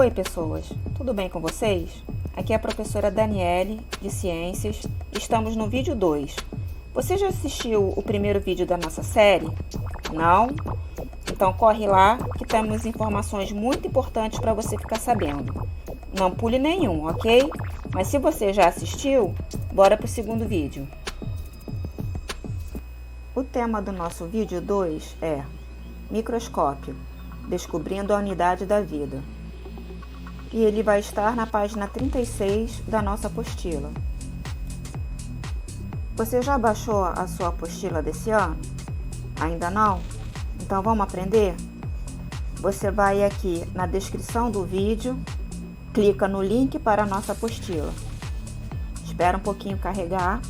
Oi pessoas, tudo bem com vocês? Aqui é a professora Daniele, de Ciências. Estamos no vídeo 2. Você já assistiu o primeiro vídeo da nossa série? Não? Então corre lá que temos informações muito importantes para você ficar sabendo. Não pule nenhum, ok? Mas se você já assistiu, bora para o segundo vídeo. O tema do nosso vídeo 2 é Microscópio, descobrindo a unidade da vida. E ele vai estar na página 36 da nossa apostila. Você já baixou a sua apostila desse ano? Ainda não? Então vamos aprender? Você vai aqui na descrição do vídeo, clica no link para a nossa apostila. Espera um pouquinho carregar.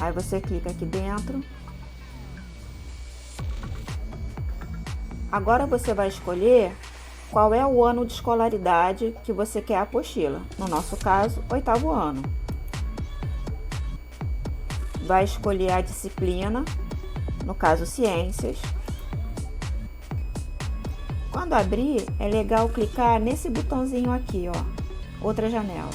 Aí você clica aqui dentro. Agora você vai escolher qual é o ano de escolaridade que você quer a apostila. No nosso caso, 8º ano. Vai escolher a disciplina, no caso Ciências. Quando abrir, é legal clicar nesse botãozinho aqui, ó, outra janela.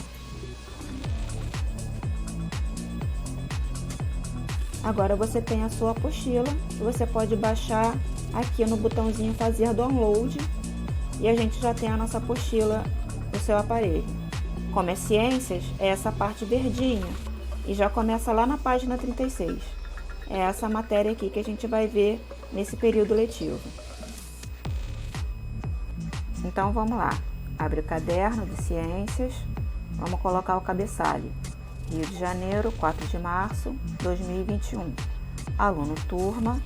Agora você tem a sua apostila, que você pode baixar aqui no botãozinho fazer download. E a gente já tem a nossa apostila no seu aparelho. Como é Ciências, é essa parte verdinha. E já começa lá na página 36. É essa matéria aqui que a gente vai ver nesse período letivo. Então vamos lá. Abre o caderno de Ciências. Vamos colocar o cabeçalho. Rio de Janeiro, 4 de março, 2021. Aluno turma.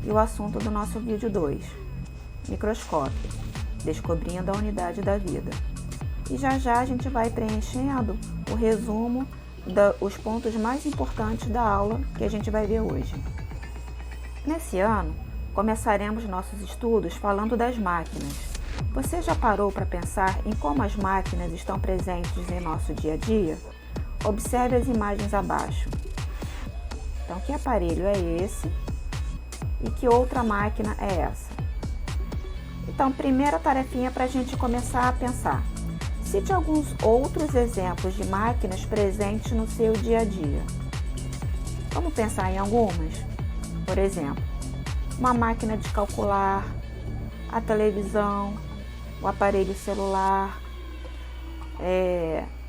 E o assunto do nosso vídeo 2. Microscópio. Descobrindo a unidade da vida. E já já a gente vai preenchendo o resumo dos pontos mais importantes da aula que a gente vai ver hoje. Nesse ano, começaremos nossos estudos falando das máquinas. Você já parou para pensar em como as máquinas estão presentes em nosso dia a dia? Observe as imagens abaixo. Então, que aparelho é esse? E que outra máquina é essa? Então, primeira tarefinha para a gente começar a pensar. Cite alguns outros exemplos de máquinas presentes no seu dia a dia. Vamos pensar em algumas? Por exemplo, uma máquina de calcular, a televisão, o aparelho celular.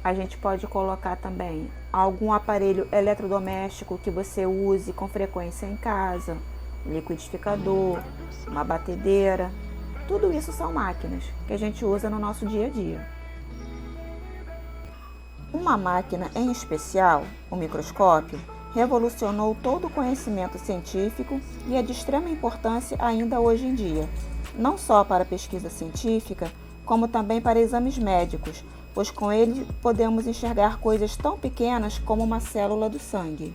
A gente pode colocar também algum aparelho eletrodoméstico que você use com frequência em casa, um liquidificador, uma batedeira. Tudo isso são máquinas que a gente usa no nosso dia a dia. Uma máquina em especial, o microscópio, revolucionou todo o conhecimento científico e é de extrema importância ainda hoje em dia, não só para a pesquisa científica, como também para exames médicos, pois com ele podemos enxergar coisas tão pequenas como uma célula do sangue.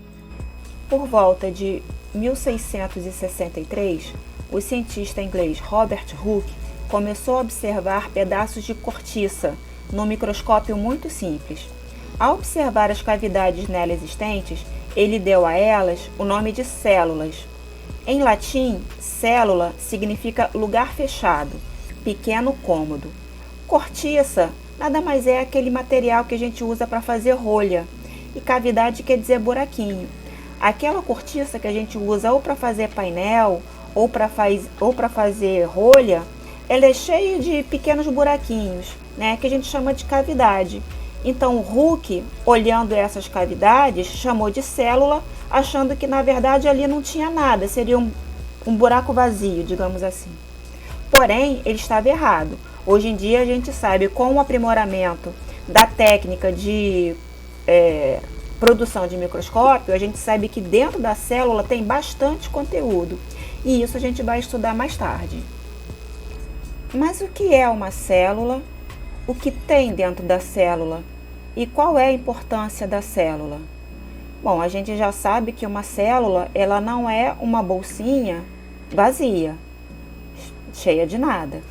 Por volta de 1663, o cientista inglês Robert Hooke começou a observar pedaços de cortiça num microscópio muito simples. Ao observar as cavidades nela existentes, ele deu a elas o nome de células. Em latim, célula significa lugar fechado, pequeno cômodo. Cortiça nada mais é aquele material que a gente usa para fazer rolha, e cavidade quer dizer buraquinho. Aquela cortiça que a gente usa ou para fazer painel, ou para fazer rolha, ela é cheia de pequenos buraquinhos, né, que a gente chama de cavidade. Então, Hooke, olhando essas cavidades, chamou de célula, achando que, na verdade, ali não tinha nada, seria um buraco vazio, digamos assim. Porém, ele estava errado. Hoje em dia, a gente sabe, com o aprimoramento da técnica de produção de microscópio, a gente sabe que dentro da célula tem bastante conteúdo. E isso a gente vai estudar mais tarde. Mas o que é uma célula? O que tem dentro da célula? E qual é a importância da célula? Bom, a gente já sabe que uma célula, ela não é uma bolsinha vazia, cheia de nada.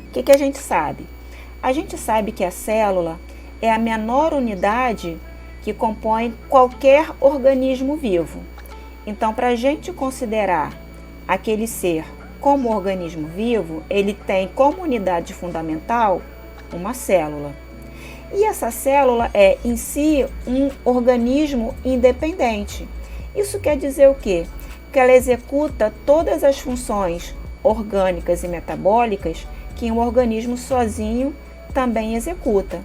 O que a gente sabe? A gente sabe que a célula é a menor unidade que compõe qualquer organismo vivo. Então, para a gente considerar aquele ser como organismo vivo, ele tem como unidade fundamental uma célula. E essa célula é, em si, um organismo independente. Isso quer dizer o quê? Que ela executa todas as funções orgânicas e metabólicas que um organismo sozinho também executa,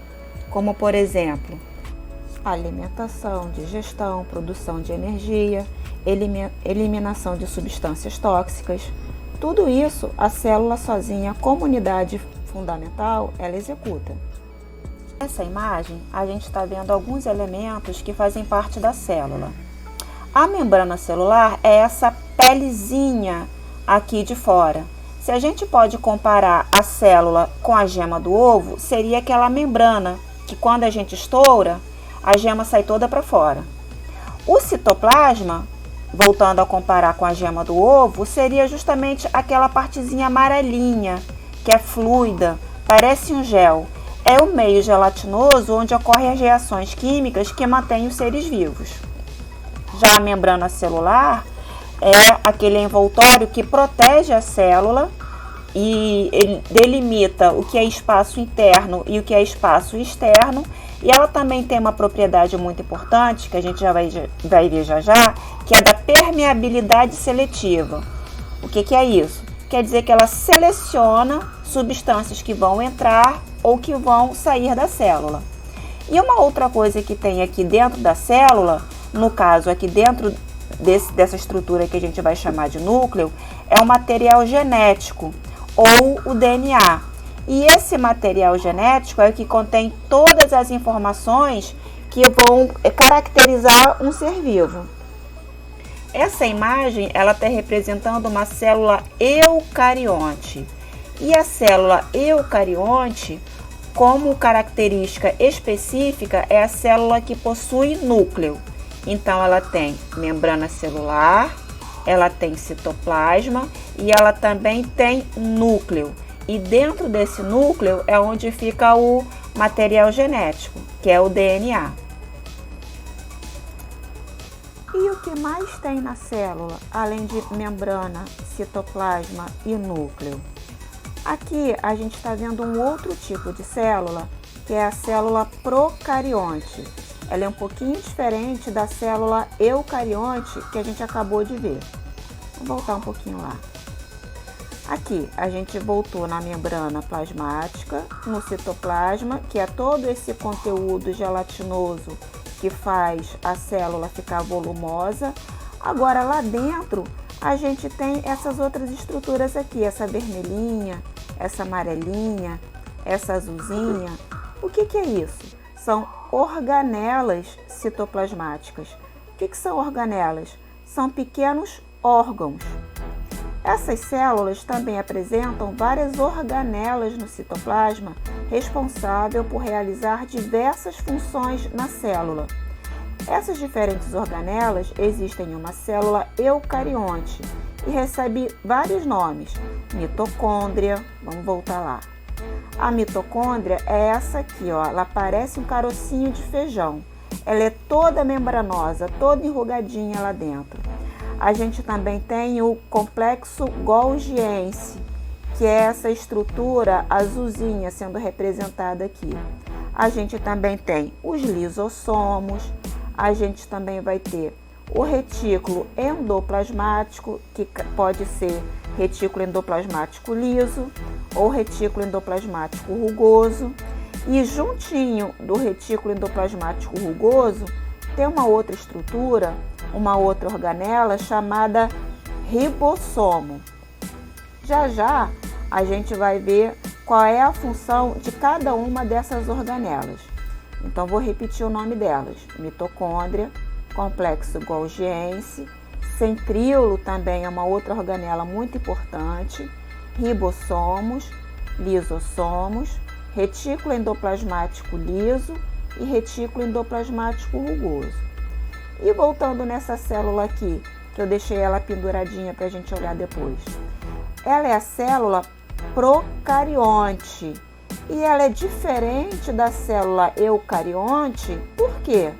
como, por exemplo, alimentação, digestão, produção de energia, eliminação de substâncias tóxicas. Tudo isso a célula sozinha, como unidade fundamental, ela executa. Nessa imagem, a gente está vendo alguns elementos que fazem parte da célula. A membrana celular é essa pelezinha aqui de fora. Se a gente pode comparar a célula com a gema do ovo, seria aquela membrana que quando a gente estoura, a gema sai toda para fora. O citoplasma, voltando a comparar com a gema do ovo, seria justamente aquela partezinha amarelinha, que é fluida, parece um gel. É o meio gelatinoso onde ocorrem as reações químicas que mantêm os seres vivos. Já a membrana celular é aquele envoltório que protege a célula e ele delimita o que é espaço interno e o que é espaço externo. E ela também tem uma propriedade muito importante, que a gente já vai ver já, que é da permeabilidade seletiva. O que é isso? Quer dizer que ela seleciona substâncias que vão entrar ou que vão sair da célula. E uma outra coisa que tem aqui dentro da célula, no caso aqui dentro dessa estrutura que a gente vai chamar de núcleo, é o material genético ou o DNA. E esse material genético é o que contém todas as informações que vão caracterizar um ser vivo. Essa imagem ela está representando uma célula eucarionte. E a célula eucarionte, como característica específica, é a célula que possui núcleo. Então, ela tem membrana celular, ela tem citoplasma e ela também tem núcleo. E dentro desse núcleo é onde fica o material genético, que é o DNA. E o que mais tem na célula, além de membrana, citoplasma e núcleo? Aqui a gente está vendo um outro tipo de célula, que é a célula procarionte. Ela é um pouquinho diferente da célula eucarionte que a gente acabou de ver. Vou voltar um pouquinho lá. Aqui a gente voltou na membrana plasmática, no citoplasma, que é todo esse conteúdo gelatinoso que faz a célula ficar volumosa. Agora lá dentro a gente tem essas outras estruturas aqui, essa vermelhinha, essa amarelinha, essa azulzinha. O que é isso? São organelas citoplasmáticas. O que são organelas? São pequenos órgãos. Essas células também apresentam várias organelas no citoplasma, responsável por realizar diversas funções na célula. Essas diferentes organelas existem em uma célula eucarionte e recebe vários nomes. Mitocôndria, vamos voltar lá. A mitocôndria é essa aqui, ó, ela parece um carocinho de feijão. Ela é toda membranosa, toda enrugadinha lá dentro. A gente também tem o complexo golgiense, que é essa estrutura azulzinha sendo representada aqui. A gente também tem os lisossomos, a gente também vai ter o retículo endoplasmático, que pode ser retículo endoplasmático liso ou retículo endoplasmático rugoso. E juntinho do retículo endoplasmático rugoso tem uma outra estrutura, uma outra organela chamada ribossomo. Já a gente vai ver qual é a função de cada uma dessas organelas. Então vou repetir o nome delas: mitocôndria, complexo golgiense, centríolo também é uma outra organela muito importante, ribossomos, lisossomos, retículo endoplasmático liso e retículo endoplasmático rugoso. E voltando nessa célula aqui, que eu deixei ela penduradinha para a gente olhar depois. Ela é a célula procarionte e ela é diferente da célula eucarionte. Por quê?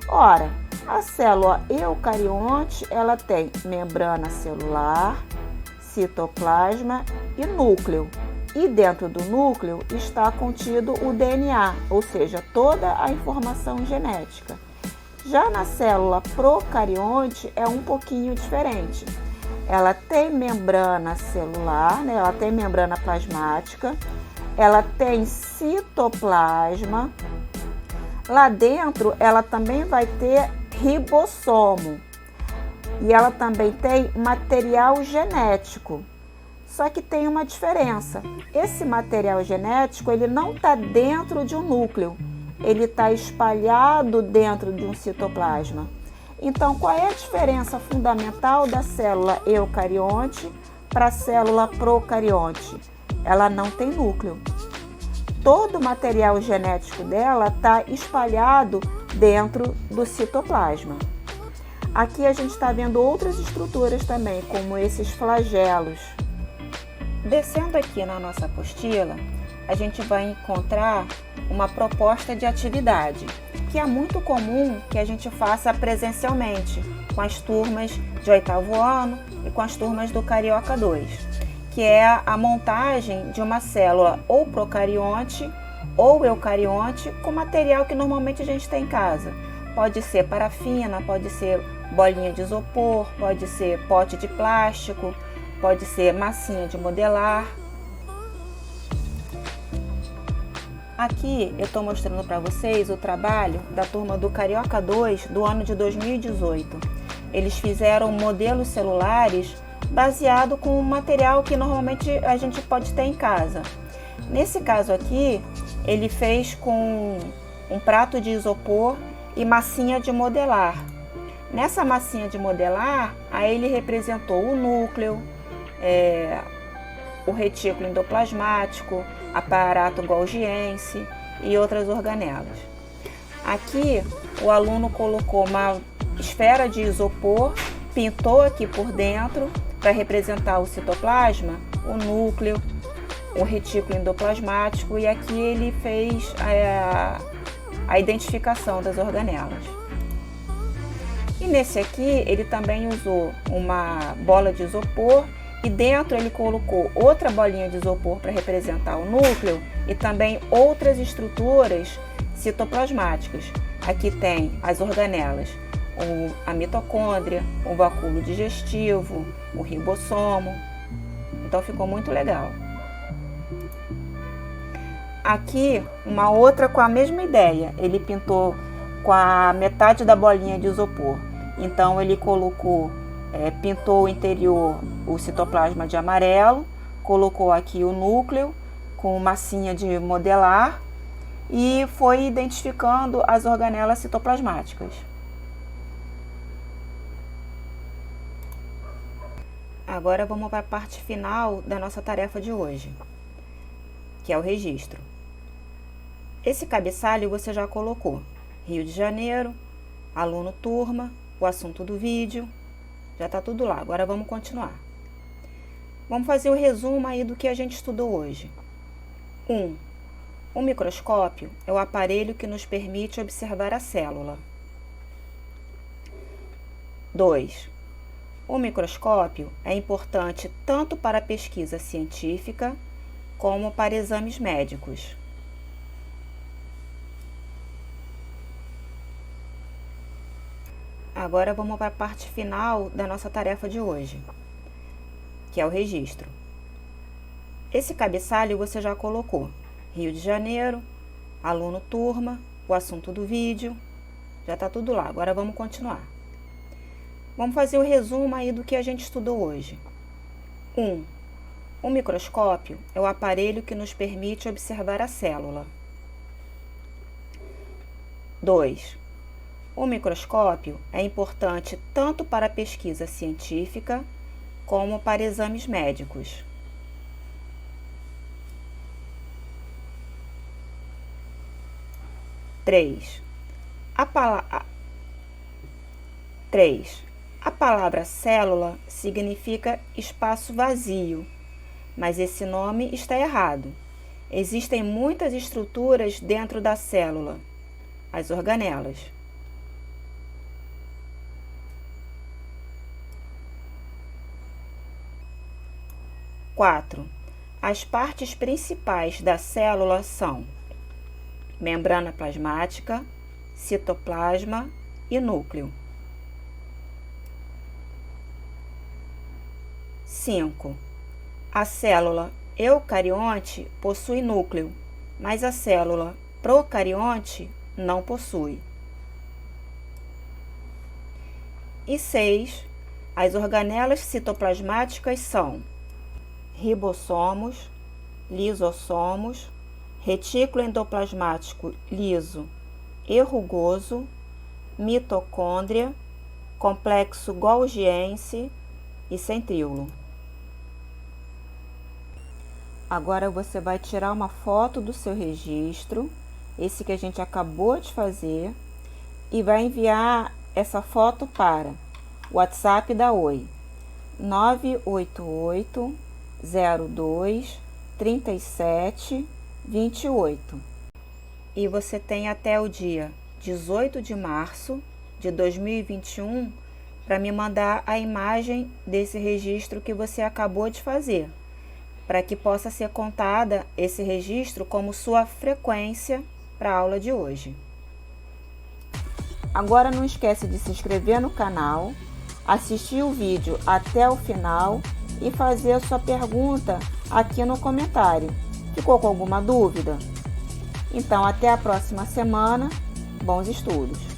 Ora, a célula eucarionte ela tem membrana celular, citoplasma e núcleo. E dentro do núcleo está contido o DNA, ou seja, toda a informação genética. Já na célula procarionte é um pouquinho diferente. Ela tem membrana celular, né? Ela tem membrana plasmática, ela tem citoplasma. Lá dentro ela também vai ter ribossomo e ela também tem material genético. Só que tem uma diferença. Esse material genético ele não está dentro de um núcleo, ele está espalhado dentro de um citoplasma. Então, qual é a diferença fundamental da célula eucarionte para a célula procarionte? Ela não tem núcleo. Todo o material genético dela está espalhado dentro do citoplasma. Aqui a gente está vendo outras estruturas também, como esses flagelos. Descendo aqui na nossa apostila, a gente vai encontrar uma proposta de atividade, que é muito comum que a gente faça presencialmente com as turmas de 8º ano e com as turmas do Carioca 2, que é a montagem de uma célula ou procarionte ou eucarionte com material que normalmente a gente tem em casa. Pode ser parafina, pode ser bolinha de isopor, pode ser pote de plástico, pode ser massinha de modelar. Aqui eu estou mostrando para vocês o trabalho da turma do Carioca 2 do ano de 2018. Eles fizeram modelos celulares baseado com um material que normalmente a gente pode ter em casa. Nesse caso aqui, ele fez com um prato de isopor e massinha de modelar. Nessa massinha de modelar, aí ele representou o núcleo, o retículo endoplasmático, aparato golgiense e outras organelas. Aqui o aluno colocou uma esfera de isopor, pintou aqui por dentro para representar o citoplasma, o núcleo, o retículo endoplasmático, e aqui ele fez a identificação das organelas. E nesse aqui ele também usou uma bola de isopor e dentro ele colocou outra bolinha de isopor para representar o núcleo e também outras estruturas citoplasmáticas. Aqui tem as organelas, a mitocôndria, o vacúolo digestivo, o ribossomo. Então ficou muito legal. Aqui uma outra com a mesma ideia, ele pintou com a metade da bolinha de isopor. Então ele colocou, pintou o interior, o citoplasma de amarelo, colocou aqui o núcleo com massinha de modelar e foi identificando as organelas citoplasmáticas. Agora vamos para a parte final da nossa tarefa de hoje, que é o registro. Esse cabeçalho você já colocou: Rio de Janeiro, aluno, turma, o assunto do vídeo, já está tudo lá. Agora vamos continuar. Vamos fazer o resumo aí do que a gente estudou hoje. 1. O microscópio é o aparelho que nos permite observar a célula. 2. O microscópio é importante tanto para a pesquisa científica como para exames médicos. 'Agora vamos para a parte final da nossa tarefa de hoje, que é o registro. Esse cabeçalho você já colocou: Rio de Janeiro, aluno, turma, o assunto do vídeo, já está tudo lá. Agora vamos continuar. Vamos fazer o resumo aí do que a gente estudou hoje. 1. O microscópio é o aparelho que nos permite observar a célula. 2. O microscópio é importante tanto para a pesquisa científica como para exames médicos. 3. A palavra célula significa espaço vazio, mas esse nome está errado. Existem muitas estruturas dentro da célula, as organelas. 4. 4. As partes principais da célula são membrana plasmática, citoplasma e núcleo. 5. A célula eucarionte possui núcleo, mas a célula procarionte não possui. E 6. As organelas citoplasmáticas são ribossomos, lisossomos, retículo endoplasmático liso e rugoso, mitocôndria, complexo golgiense e centríolo. Agora você vai tirar uma foto do seu registro, esse que a gente acabou de fazer, e vai enviar essa foto para o WhatsApp da Oi, 988 02 37 28. E você tem até o dia 18 de março de 2021 para me mandar a imagem desse registro que você acabou de fazer, para que possa ser contada esse registro como sua frequência para a aula de hoje. Agora não esquece de se inscrever no canal, assistir o vídeo até o final e fazer a sua pergunta aqui no comentário. Ficou com alguma dúvida? Então, até a próxima semana. Bons estudos!